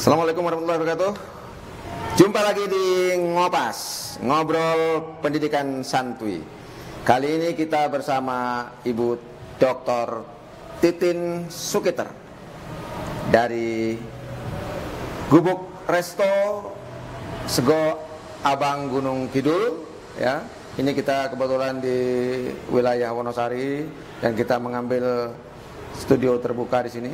Assalamualaikum warahmatullahi wabarakatuh. Jumpa lagi di Ngopas, Ngobrol Pendidikan Santuy. Kali ini kita bersama Ibu Dr. Titin Sukiter dari Gubuk Resto Sego Abang Gunung Kidul, ya. Ini kita kebetulan di wilayah Wonosari dan kita mengambil studio terbuka di sini.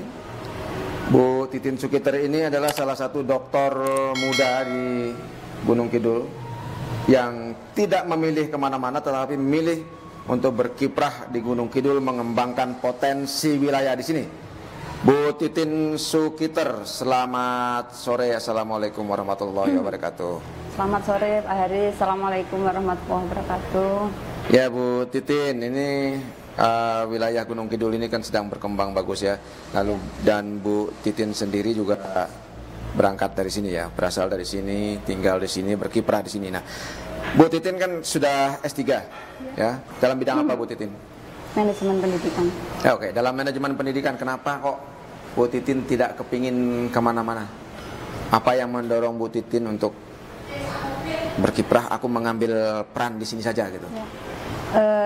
Bu Titin Sukiter ini adalah salah satu dokter muda di Gunung Kidul yang tidak memilih kemana-mana, tetapi memilih untuk berkiprah di Gunung Kidul mengembangkan potensi wilayah di sini. Bu Titin Sukiter, selamat sore. Assalamualaikum warahmatullahi wabarakatuh. Selamat sore Pak Hari. Assalamualaikum warahmatullahi wabarakatuh. Ya Bu Titin, ini wilayah Gunung Kidul ini kan sedang berkembang bagus ya. Lalu dan Bu Titin sendiri juga berangkat dari sini ya, berasal dari sini, tinggal di sini, berkiprah di sini. Nah, Bu Titin kan sudah S3 ya. Dalam bidang apa Bu Titin? Manajemen pendidikan. Ya, oke, dalam manajemen pendidikan, kenapa kok Bu Titin tidak kepingin kemana-mana? Apa yang mendorong Bu Titin untuk berkiprah, aku mengambil peran di sini saja gitu? Ya.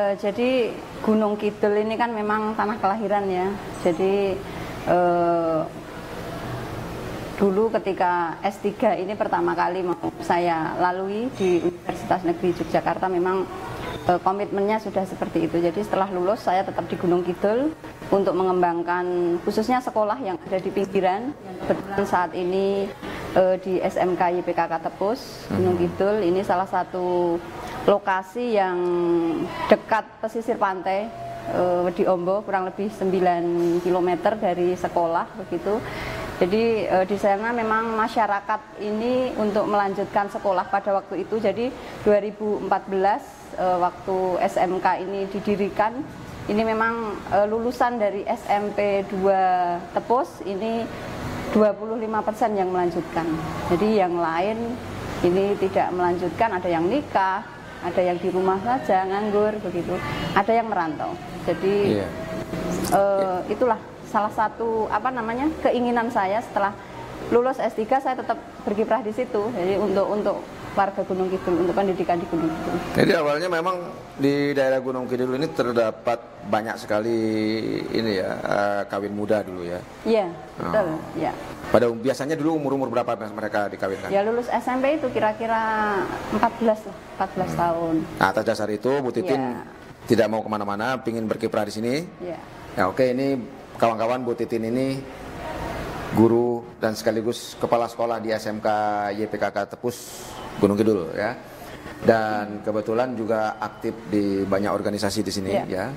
Jadi Gunung Kidul ini kan memang tanah kelahiran ya. Jadi dulu ketika S3 ini pertama kali mau saya lalui di Universitas Negeri Yogyakarta, memang komitmennya sudah seperti itu. Jadi setelah lulus saya tetap di Gunung Kidul untuk mengembangkan khususnya sekolah yang ada di pinggiran. Kebetulan saat ini di SMK YPKK Tepus Gunung Kidul ini salah satu lokasi yang dekat pesisir pantai di Ombo, kurang lebih 9 km dari sekolah begitu. Jadi di sana memang masyarakat ini untuk melanjutkan sekolah pada waktu itu. Jadi 2014 waktu SMK ini didirikan, ini memang lulusan dari SMP 2 Tepus ini 25% yang melanjutkan. Jadi yang lain ini tidak melanjutkan, ada yang nikah, ada yang di rumah saja nganggur begitu, ada yang merantau. Jadi itulah salah satu keinginan saya setelah lulus S3, saya tetap berkiprah di situ. Jadi untuk warga Gunung Kidul, untuk pendidikan di Gunung Kidul. Jadi awalnya memang di daerah Gunung Kidul ini terdapat banyak sekali ini ya, kawin muda dulu ya. Iya, betul. Ya. Pada biasanya dulu umur berapa mereka dikawinkan? Ya lulus SMP itu kira-kira 14 tahun. Nah, atas dasar itu Bu Titin tidak mau kemana-mana, ingin berkiprah di sini. Ya. Ya oke, ini kawan-kawan, Bu Titin ini guru dan sekaligus kepala sekolah di SMK YPKK Tepus Gunung Kidul ya. Dan kebetulan juga aktif di banyak organisasi di sini ya.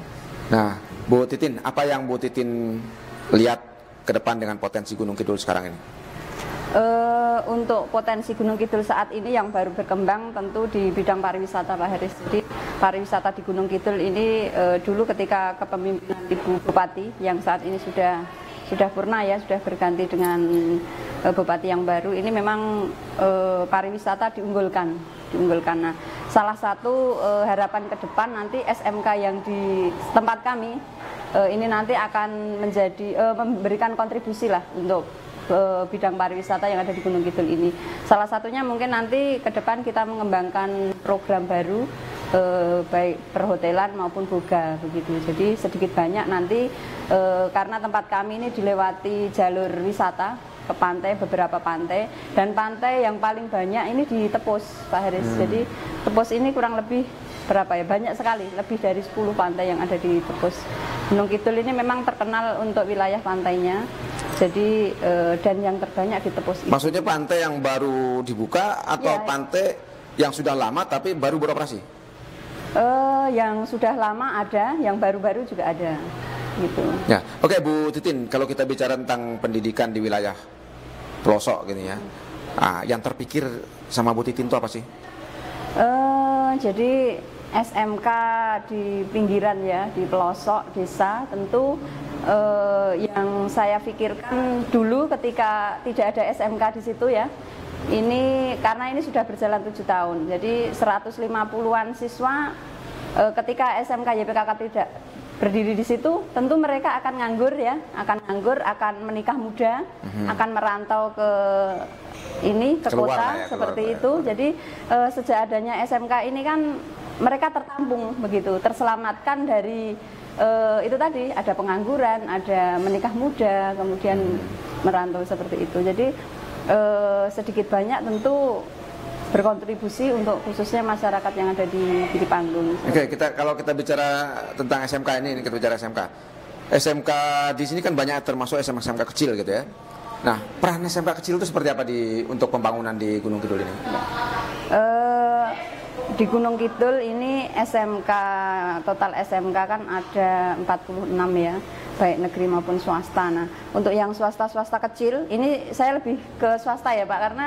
Nah, Bu Titin, apa yang Bu Titin lihat ke depan dengan potensi Gunung Kidul sekarang ini? Untuk potensi Gunung Kidul saat ini yang baru berkembang tentu di bidang pariwisata Pak Haris. Jadi pariwisata di Gunung Kidul ini dulu ketika kepemimpinan Ibu Bupati yang saat ini sudah purna ya, sudah berganti dengan Bupati yang baru, ini memang pariwisata diunggulkan. Nah, salah satu harapan ke depan nanti SMK yang di tempat kami ini nanti akan memberikan kontribusi lah untuk bidang pariwisata yang ada di Gunung Kidul ini. Salah satunya mungkin nanti ke depan kita mengembangkan program baru baik perhotelan maupun boga begitu. Jadi sedikit banyak nanti karena tempat kami ini dilewati jalur wisata ke pantai, beberapa pantai, dan pantai yang paling banyak ini di Tepus Pak Haris. Jadi Tepus ini kurang lebih banyak sekali, lebih dari 10 pantai yang ada di Tepus. Gunung Kidul ini memang terkenal untuk wilayah pantainya. Jadi dan yang terbanyak di Tepus itu. Maksudnya pantai yang baru dibuka atau pantai yang sudah lama tapi baru beroperasi? Yang sudah lama ada, yang baru-baru juga ada gitu. Ya, oke Bu Titin, kalau kita bicara tentang pendidikan di wilayah pelosok gini ya, yang terpikir sama Bu Titin itu apa sih? Jadi SMK di pinggiran ya, di pelosok desa, tentu yang saya pikirkan dulu ketika tidak ada SMK di situ ya, ini karena ini sudah berjalan 7 tahun, jadi 150-an siswa ketika SMK YPKK tidak berdiri di situ, tentu mereka akan nganggur ya, akan menikah muda, akan merantau ke Keluar kota ya, seperti keluar. itu. Jadi sejak adanya SMK ini kan mereka tertampung begitu, terselamatkan dari itu tadi, ada pengangguran, ada menikah muda, kemudian merantau seperti itu. Jadi sedikit banyak tentu berkontribusi untuk khususnya masyarakat yang ada di Panggung. Oke, kalau kita bicara tentang SMK ini kita bicara SMK. SMK di sini kan banyak termasuk SMK kecil gitu ya. Nah, peran SMK kecil itu seperti apa untuk pembangunan di Gunung Kidul ini? Di Gunung Kidul ini SMK, total SMK kan ada 46 ya, baik negeri maupun swasta. Nah, untuk yang swasta kecil, ini saya lebih ke swasta ya Pak, karena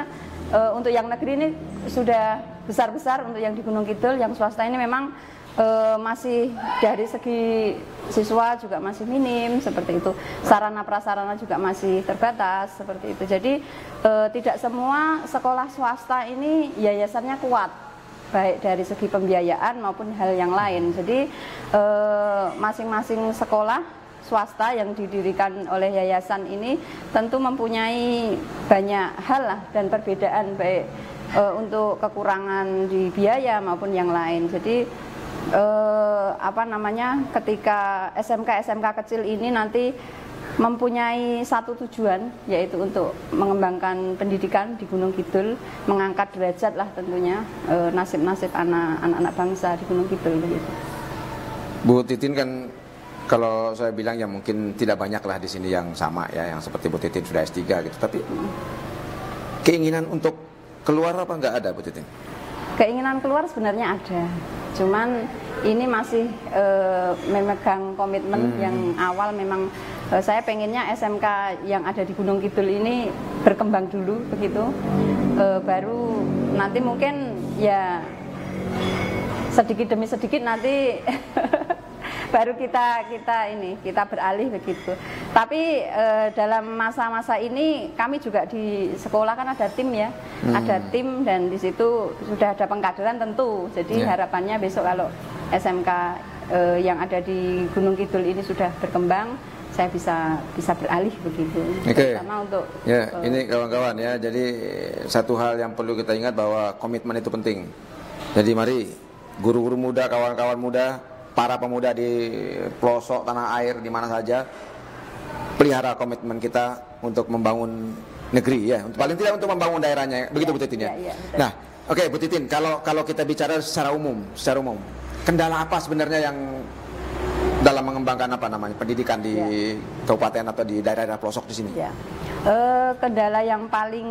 untuk yang negeri ini sudah besar-besar, untuk yang di Gunung Kidul, yang swasta ini memang masih dari segi siswa juga masih minim seperti itu, sarana prasarana juga masih terbatas seperti itu. Jadi tidak semua sekolah swasta ini yayasannya kuat, baik dari segi pembiayaan maupun hal yang lain. Jadi masing-masing sekolah swasta yang didirikan oleh yayasan ini tentu mempunyai banyak hal lah dan perbedaan, baik untuk kekurangan di biaya maupun yang lain. Jadi ketika SMK kecil ini nanti mempunyai satu tujuan, yaitu untuk mengembangkan pendidikan di Gunung Kidul, mengangkat derajat lah tentunya nasib-nasib anak-anak bangsa di Gunung Kidul begitu. Bu Titin kan, kalau saya bilang ya mungkin tidak banyak lah di sini yang sama ya, yang seperti Bu Titin sudah S3 gitu, tapi keinginan untuk keluar apa nggak ada Bu Titin? Keinginan keluar sebenarnya ada, cuman ini masih memegang komitmen yang awal. Memang saya pengennya SMK yang ada di Gunung Kidul ini berkembang dulu begitu, baru nanti mungkin ya sedikit demi sedikit nanti baru kita beralih begitu. Tapi dalam masa-masa ini kami juga di sekolah kan ada tim ya, ada tim, dan di situ sudah ada pengkaderan tentu. Jadi harapannya besok kalau SMK yang ada di Gunung Kidul ini sudah berkembang, saya bisa beralih begitu. Oke. Sama untuk ini kawan-kawan ya. Jadi satu hal yang perlu kita ingat bahwa komitmen itu penting. Jadi mari guru-guru muda, kawan-kawan muda, para pemuda di pelosok tanah air di mana saja, pelihara komitmen kita untuk membangun negeri ya, paling tidak untuk membangun daerahnya, begitu Bu Titin ya. Nah, oke Bu Titin, kalau kita bicara secara umum, kendala apa sebenarnya yang dalam mengembangkan pendidikan di kabupaten atau di daerah-daerah pelosok di sini? Ya. Kendala yang paling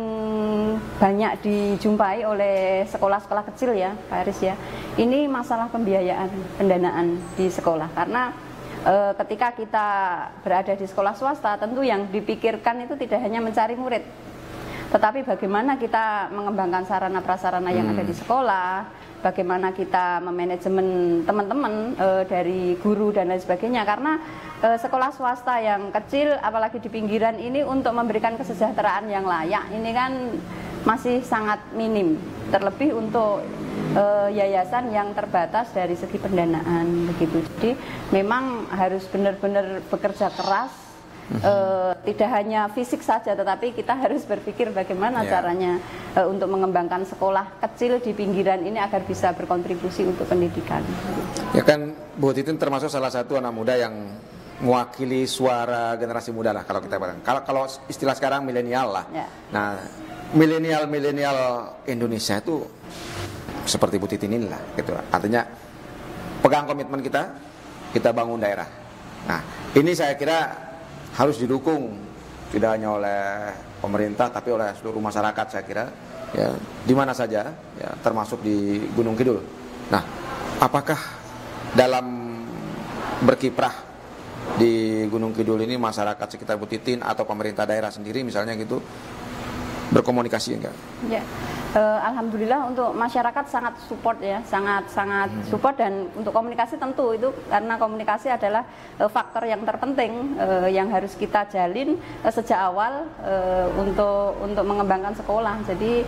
banyak dijumpai oleh sekolah-sekolah kecil ya, Pak Aris ya, ini masalah pembiayaan, pendanaan di sekolah. Karena ketika kita berada di sekolah swasta, tentu yang dipikirkan itu tidak hanya mencari murid, tetapi bagaimana kita mengembangkan sarana prasarana yang ada di sekolah, bagaimana kita memanajemen teman-teman dari guru dan lain sebagainya. Karena sekolah swasta yang kecil, apalagi di pinggiran ini, untuk memberikan kesejahteraan yang layak ini kan masih sangat minim, terlebih untuk yayasan yang terbatas dari segi pendanaan begitu. Jadi memang harus benar-benar bekerja keras, tidak hanya fisik saja, tetapi kita harus berpikir bagaimana caranya untuk mengembangkan sekolah kecil di pinggiran ini agar bisa berkontribusi untuk pendidikan. Ya kan, Bu Titin termasuk salah satu anak muda yang mewakili suara generasi muda lah kalau kita bilang. Kalau istilah sekarang milenial lah. Ya. Nah, milenial Indonesia itu seperti Bu Titin inilah gitu. Artinya pegang komitmen kita bangun daerah. Nah, ini saya kira harus didukung tidak hanya oleh pemerintah tapi oleh seluruh masyarakat, saya kira ya, di mana saja ya, termasuk di Gunung Kidul. Nah, apakah dalam berkiprah di Gunung Kidul ini masyarakat sekitar Bu Titin atau pemerintah daerah sendiri misalnya gitu berkomunikasi enggak? Ya. Alhamdulillah untuk masyarakat sangat support ya, sangat support, dan untuk komunikasi tentu itu, karena komunikasi adalah faktor yang terpenting yang harus kita jalin sejak awal untuk mengembangkan sekolah. Jadi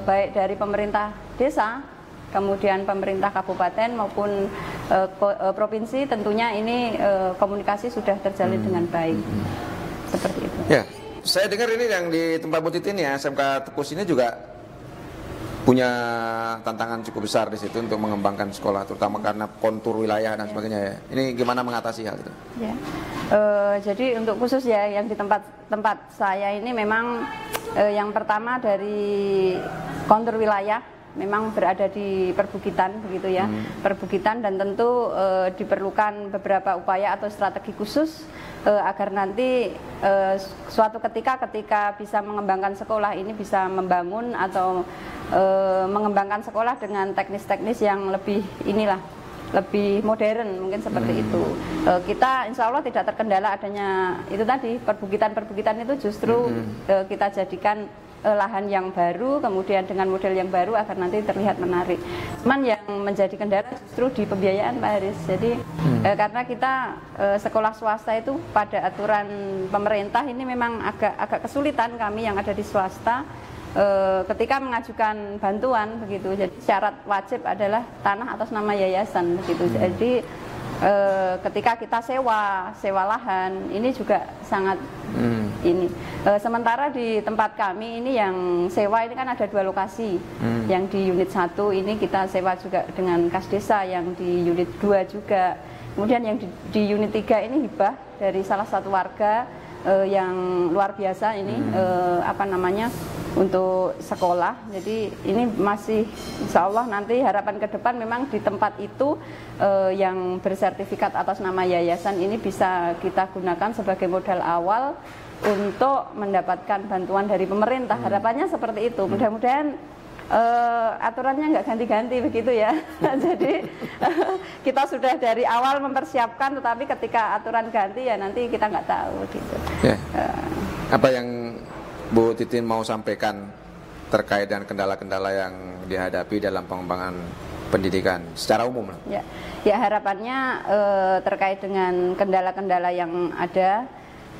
baik dari pemerintah desa kemudian pemerintah kabupaten maupun provinsi, tentunya ini komunikasi sudah terjalin dengan baik. Seperti itu. Ya, saya dengar ini yang di tempat Bu Titin ya, SMK Tepus ini juga punya tantangan cukup besar di situ untuk mengembangkan sekolah, terutama karena kontur wilayah dan sebagainya ya. Ini gimana mengatasi hal itu? Ya. Jadi untuk khusus ya yang di tempat saya ini memang yang pertama dari kontur wilayah memang berada di perbukitan begitu ya, perbukitan, dan tentu diperlukan beberapa upaya atau strategi khusus agar nanti suatu ketika bisa mengembangkan sekolah ini bisa membangun atau mengembangkan sekolah dengan teknis-teknis yang lebih lebih modern mungkin seperti itu. Kita insya Allah tidak terkendala adanya itu tadi, perbukitan itu justru kita jadikan lahan yang baru, kemudian dengan model yang baru agar nanti terlihat menarik. Cuman yang menjadi kendala justru di pembiayaan, Pak Haris. Jadi karena kita sekolah swasta itu pada aturan pemerintah ini memang agak kesulitan kami yang ada di swasta ketika mengajukan bantuan begitu. Jadi syarat wajib adalah tanah atas nama yayasan begitu. Jadi ketika kita sewa lahan ini juga sangat ini. Sementara di tempat kami ini yang sewa ini kan ada 2 lokasi. Yang di unit 1 ini kita sewa juga dengan kas desa, yang di unit 2 juga. Kemudian yang di unit 3 ini hibah dari salah satu warga yang luar biasa ini untuk sekolah. Jadi ini masih insya Allah nanti harapan ke depan memang di tempat itu yang bersertifikat atas nama yayasan ini bisa kita gunakan sebagai modal awal untuk mendapatkan bantuan dari pemerintah. Harapannya seperti itu. Mudah-mudahan aturannya nggak ganti-ganti begitu ya. Jadi kita sudah dari awal mempersiapkan, tetapi ketika aturan ganti ya nanti kita nggak tahu gitu. Apa yang Bu Titin mau sampaikan terkait dengan kendala-kendala yang dihadapi dalam pengembangan pendidikan secara umum? Ya harapannya terkait dengan kendala-kendala yang ada,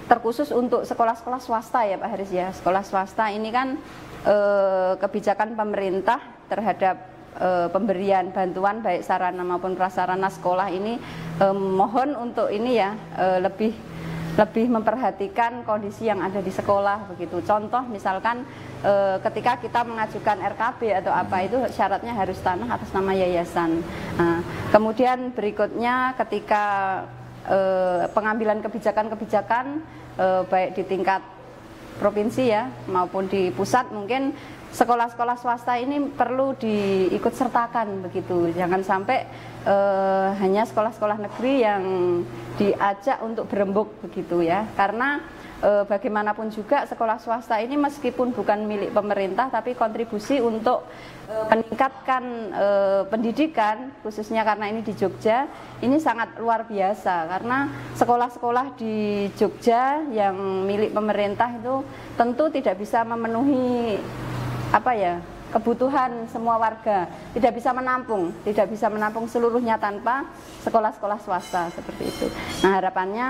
terkhusus untuk sekolah-sekolah swasta ya Pak Haris ya. Sekolah swasta ini kan kebijakan pemerintah terhadap pemberian bantuan baik sarana maupun prasarana sekolah ini mohon untuk ini ya lebih memperhatikan kondisi yang ada di sekolah begitu. Contoh misalkan ketika kita mengajukan RKB atau apa itu syaratnya harus tanah atas nama yayasan. Kemudian berikutnya ketika pengambilan kebijakan-kebijakan baik di tingkat provinsi ya maupun di pusat, mungkin sekolah-sekolah swasta ini perlu diikut sertakan begitu. Jangan sampai hanya sekolah-sekolah negeri yang diajak untuk berembuk begitu ya. Karena bagaimanapun juga sekolah swasta ini meskipun bukan milik pemerintah tapi kontribusi untuk meningkatkan pendidikan, khususnya karena ini di Jogja, ini sangat luar biasa. Karena sekolah-sekolah di Jogja yang milik pemerintah itu tentu tidak bisa memenuhi kebutuhan semua warga, tidak bisa menampung seluruhnya tanpa sekolah-sekolah swasta seperti itu. Nah harapannya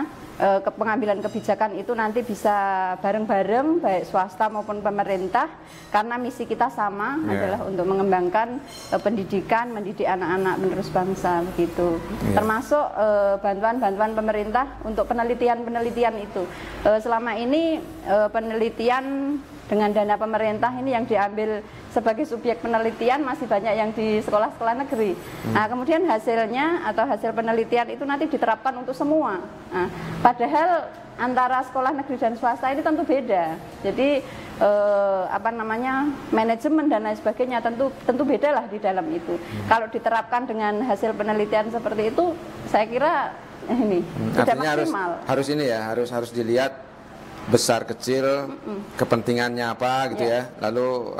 pengambilan kebijakan itu nanti bisa bareng-bareng baik swasta maupun pemerintah, karena misi kita sama adalah untuk mengembangkan pendidikan, mendidik anak-anak penerus bangsa begitu. Termasuk bantuan-bantuan pemerintah untuk penelitian-penelitian itu. Selama ini penelitian dengan dana pemerintah ini yang diambil sebagai subjek penelitian masih banyak yang di sekolah-sekolah negeri. Nah, kemudian hasilnya atau hasil penelitian itu nanti diterapkan untuk semua. Nah, padahal antara sekolah negeri dan swasta ini tentu beda. Jadi manajemen dan lain sebagainya tentu beda lah di dalam itu. Kalau diterapkan dengan hasil penelitian seperti itu, saya kira ini tidak maksimal. Harus dilihat besar kecil, kepentingannya apa gitu ya, lalu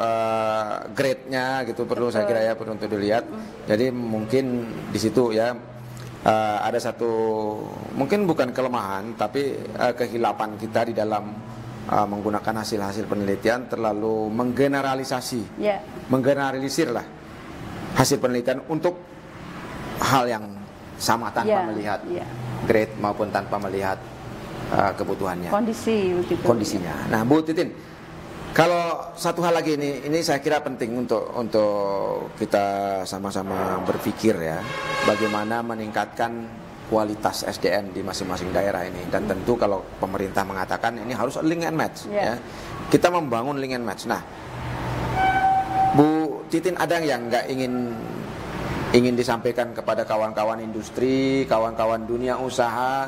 grade-nya gitu perlu saya kira ya perlu untuk dilihat. Jadi mungkin di situ ya ada satu mungkin bukan kelemahan tapi kehilapan kita di dalam menggunakan hasil-hasil penelitian, terlalu menggeneralisir lah hasil penelitian untuk hal yang sama tanpa melihat grade maupun tanpa melihat kebutuhannya, kondisinya. Nah Bu Titin, Kalau satu hal lagi ini saya kira penting untuk kita sama-sama berpikir ya, bagaimana meningkatkan kualitas SDM di masing-masing daerah ini. Dan tentu kalau pemerintah mengatakan ini harus link and match ya. Kita membangun link and match. Nah, Bu Titin, ada yang nggak ingin disampaikan kepada kawan-kawan industri, kawan-kawan dunia usaha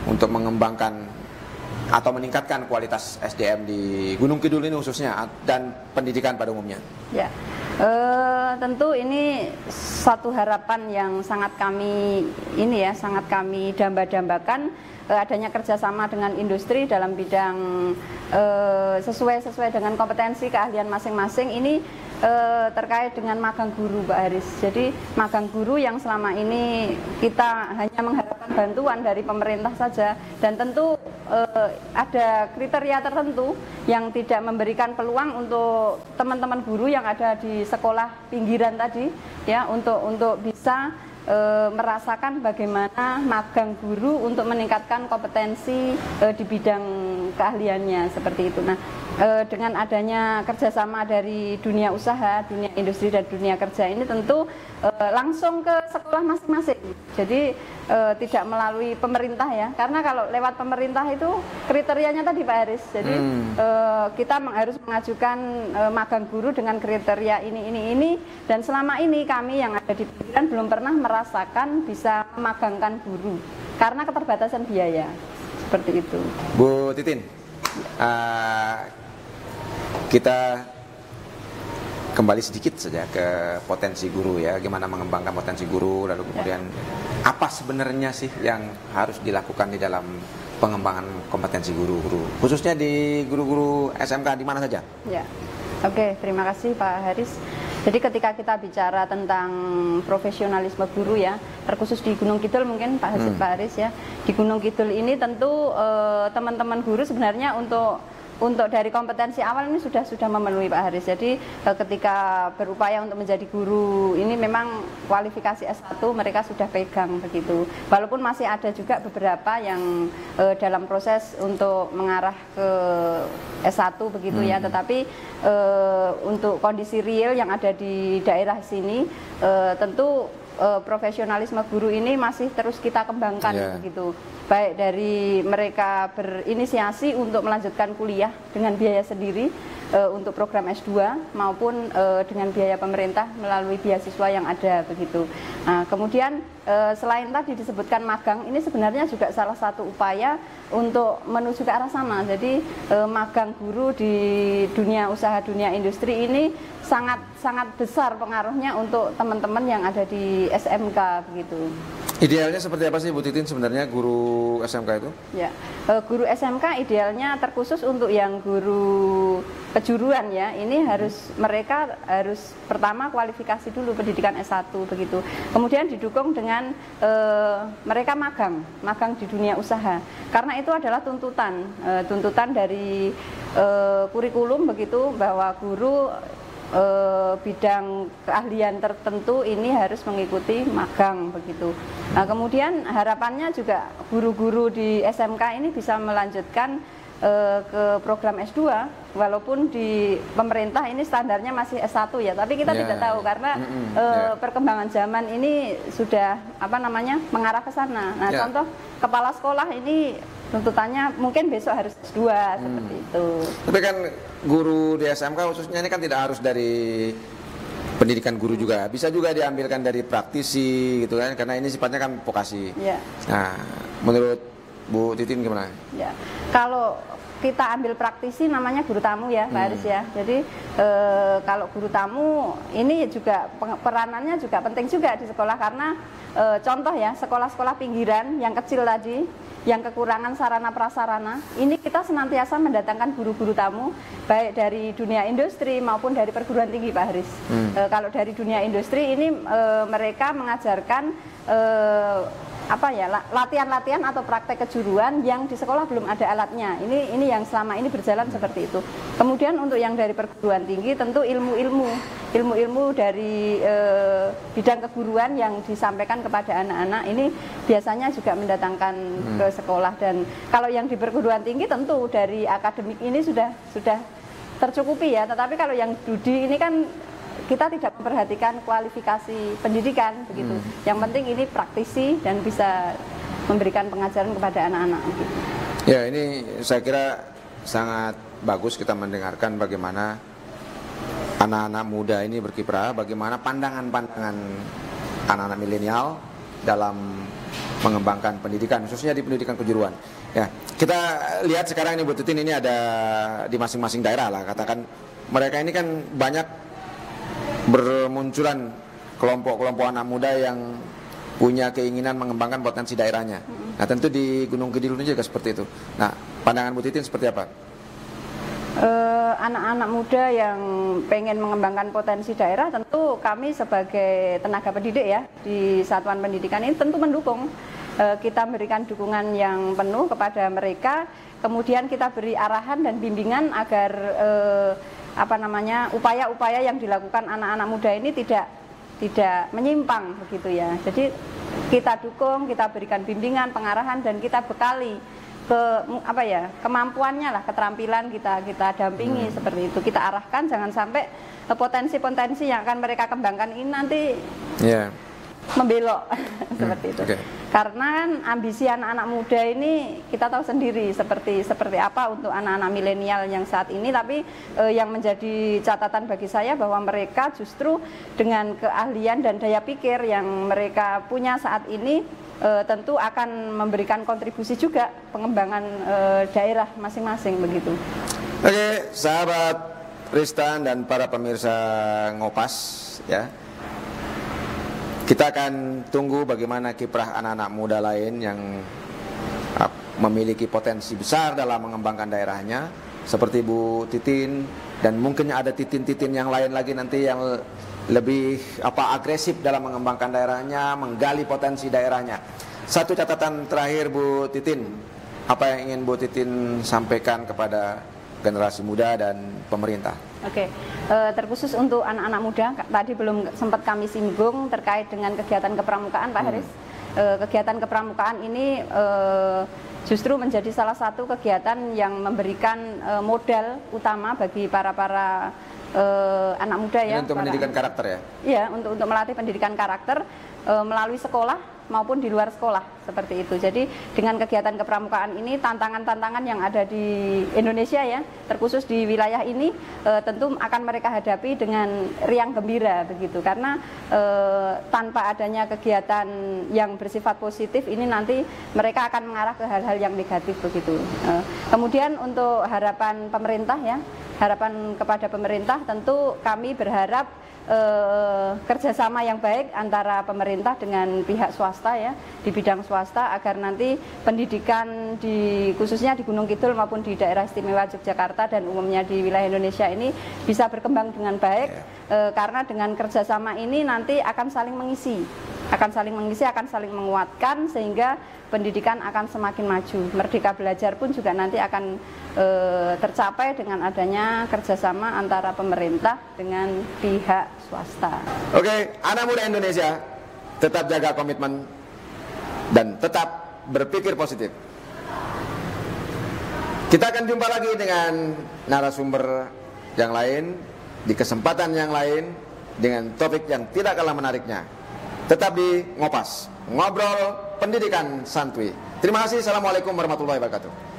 untuk mengembangkan atau meningkatkan kualitas SDM di Gunung Kidul ini khususnya dan pendidikan pada umumnya? Ya, tentu ini satu harapan yang sangat kami damba-dambakan, adanya kerjasama dengan industri dalam bidang sesuai dengan kompetensi keahlian masing-masing. Ini terkait dengan magang guru, Pak Haris. Jadi magang guru yang selama ini kita hanya mengharapkan bantuan dari pemerintah saja, dan tentu ada kriteria tertentu yang tidak memberikan peluang untuk teman-teman guru yang ada di sekolah pinggiran tadi ya, untuk bisa merasakan bagaimana magang guru untuk meningkatkan kompetensi di bidang keahliannya seperti itu. Nah, dengan adanya kerjasama dari dunia usaha, dunia industri dan dunia kerja ini tentu langsung ke sekolah masing-masing. Jadi tidak melalui pemerintah ya, karena kalau lewat pemerintah itu kriterianya tadi Pak Haris. Jadi kita harus mengajukan magang guru dengan kriteria ini, dan selama ini kami yang ada di pinggiran belum pernah merasakan bisa memagangkan guru karena keterbatasan biaya seperti itu. Bu Titin, kita kembali sedikit saja ke potensi guru ya, gimana mengembangkan potensi guru, lalu kemudian apa sebenarnya sih yang harus dilakukan di dalam pengembangan kompetensi guru-guru, khususnya di guru-guru SMK di mana saja? Ya, oke, terima kasih Pak Haris. Jadi ketika kita bicara tentang profesionalisme guru ya, terkhusus di Gunung Kidul mungkin Pak Haris ya, di Gunung Kidul ini tentu teman-teman guru sebenarnya untuk dari kompetensi awal ini sudah memenuhi Pak Haris. Jadi ketika berupaya untuk menjadi guru ini memang kualifikasi S1 mereka sudah pegang begitu. Walaupun masih ada juga beberapa yang dalam proses untuk mengarah ke S1 begitu ya. Tetapi untuk kondisi real yang ada di daerah sini tentu profesionalisme guru ini masih terus kita kembangkan begitu. Baik dari mereka berinisiasi untuk melanjutkan kuliah dengan biaya sendiri untuk program S2 maupun dengan biaya pemerintah melalui beasiswa yang ada begitu. Nah, kemudian selain tadi disebutkan magang, ini sebenarnya juga salah satu upaya untuk menuju ke arah sana. Jadi magang guru di dunia usaha, dunia industri ini sangat besar pengaruhnya untuk teman-teman yang ada di SMK begitu. Idealnya seperti apa sih Bu Titin sebenarnya guru SMK itu? Ya, guru SMK idealnya terkhusus untuk yang guru kejuruan ya. Ini mereka harus pertama kualifikasi dulu pendidikan S1 begitu. Kemudian didukung dengan mereka magang di dunia usaha. Karena itu adalah tuntutan dari kurikulum begitu, bahwa guru bidang keahlian tertentu ini harus mengikuti magang begitu. Nah, kemudian harapannya juga guru-guru di SMK ini bisa melanjutkan ke program S2, walaupun di pemerintah ini standarnya masih S1 ya, tapi kita tidak tahu karena perkembangan zaman ini sudah mengarah ke sana. Nah, contoh kepala sekolah ini tuntutannya mungkin besok harus S2 seperti itu. Tapi kan guru di SMK khususnya ini kan tidak harus dari pendidikan guru juga, bisa juga diambilkan dari praktisi gitu kan, karena ini sifatnya kan vokasi. Nah, menurut Bu Titin gimana? Ya, kalau kita ambil praktisi namanya guru tamu ya Pak Haris ya. Jadi kalau guru tamu ini juga peranannya juga penting juga di sekolah, karena contoh ya, sekolah-sekolah pinggiran yang kecil tadi, yang kekurangan sarana prasarana, ini kita senantiasa mendatangkan guru-guru tamu baik dari dunia industri maupun dari perguruan tinggi Pak Haris. Kalau dari dunia industri ini mereka mengajarkan latihan-latihan atau praktek kejuruan yang di sekolah belum ada alatnya. Ini yang selama ini berjalan seperti itu. Kemudian untuk yang dari perguruan tinggi tentu ilmu-ilmu dari bidang keguruan yang disampaikan kepada anak-anak ini biasanya juga mendatangkan ke sekolah. Dan kalau yang di perguruan tinggi tentu dari akademik ini sudah tercukupi ya. Tetapi kalau yang judi ini kan kita tidak memperhatikan kualifikasi pendidikan begitu. Yang penting ini praktisi dan bisa memberikan pengajaran kepada anak-anak. Gitu. Ya, ini saya kira sangat bagus kita mendengarkan bagaimana anak-anak muda ini berkiprah, bagaimana pandangan-pandangan anak-anak milenial dalam mengembangkan pendidikan, khususnya di pendidikan kejuruan. Ya, kita lihat sekarang ini Bu Titin, ini ada di masing-masing daerah lah, katakan mereka ini kan banyak bermunculan kelompok-kelompok anak muda yang punya keinginan mengembangkan potensi daerahnya. Nah, tentu di Gunung Kidul ini juga seperti itu. Nah, pandangan Bu Titin seperti apa? Anak-anak muda yang pengen mengembangkan potensi daerah, tentu kami sebagai tenaga pendidik ya di satuan pendidikan ini tentu mendukung. Kita berikan dukungan yang penuh kepada mereka, kemudian kita beri arahan dan bimbingan agar upaya-upaya yang dilakukan anak-anak muda ini tidak menyimpang begitu ya. Jadi kita dukung, kita berikan bimbingan, pengarahan, dan kita bekali kemampuannya lah, keterampilan kita dampingi seperti itu. Kita arahkan jangan sampai potensi-potensi yang akan mereka kembangkan ini nanti membelok seperti itu. Karena kan ambisi anak-anak muda ini kita tahu sendiri seperti apa untuk anak-anak milenial yang saat ini, tapi yang menjadi catatan bagi saya bahwa mereka justru dengan keahlian dan daya pikir yang mereka punya saat ini tentu akan memberikan kontribusi juga pengembangan daerah masing-masing begitu. Oke, sahabat Ristan dan para pemirsa Ngopas ya. Kita akan tunggu bagaimana kiprah anak-anak muda lain yang memiliki potensi besar dalam mengembangkan daerahnya, seperti Bu Titin, dan mungkin ada titin-titin yang lain lagi nanti yang lebih agresif dalam mengembangkan daerahnya, menggali potensi daerahnya. Satu catatan terakhir Bu Titin, apa yang ingin Bu Titin sampaikan kepada generasi muda dan pemerintah? Oke, terkhusus untuk anak-anak muda, tadi belum sempat kami singgung terkait dengan kegiatan kepramukaan, Pak Haris. Kegiatan kepramukaan ini justru menjadi salah satu kegiatan yang memberikan modal utama bagi para anak muda ya. Untuk pendidikan karakter ya? Iya, untuk melatih pendidikan karakter melalui sekolah maupun di luar sekolah seperti itu. Jadi dengan kegiatan kepramukaan ini, tantangan-tantangan yang ada di Indonesia ya, terkhusus di wilayah ini tentu akan mereka hadapi dengan riang gembira begitu. Karena tanpa adanya kegiatan yang bersifat positif ini nanti mereka akan mengarah ke hal-hal yang negatif begitu. Kemudian untuk harapan pemerintah ya, harapan kepada pemerintah tentu kami berharap kerjasama yang baik antara pemerintah dengan pihak swasta ya, di bidang swasta, agar nanti pendidikan khususnya di Gunung Kidul maupun di daerah istimewa Yogyakarta dan umumnya di wilayah Indonesia ini bisa berkembang dengan baik. Karena dengan kerjasama ini nanti akan saling mengisi, akan saling menguatkan, sehingga pendidikan akan semakin maju. Merdeka belajar pun juga nanti akan tercapai dengan adanya kerjasama antara pemerintah dengan pihak swasta. Oke, anak muda Indonesia tetap jaga komitmen dan tetap berpikir positif. Kita akan jumpa lagi dengan narasumber yang lain di kesempatan yang lain dengan topik yang tidak kalah menariknya. Tetap di Ngopas, ngobrol pendidikan santuy. Terima kasih. Assalamualaikum warahmatullahi wabarakatuh.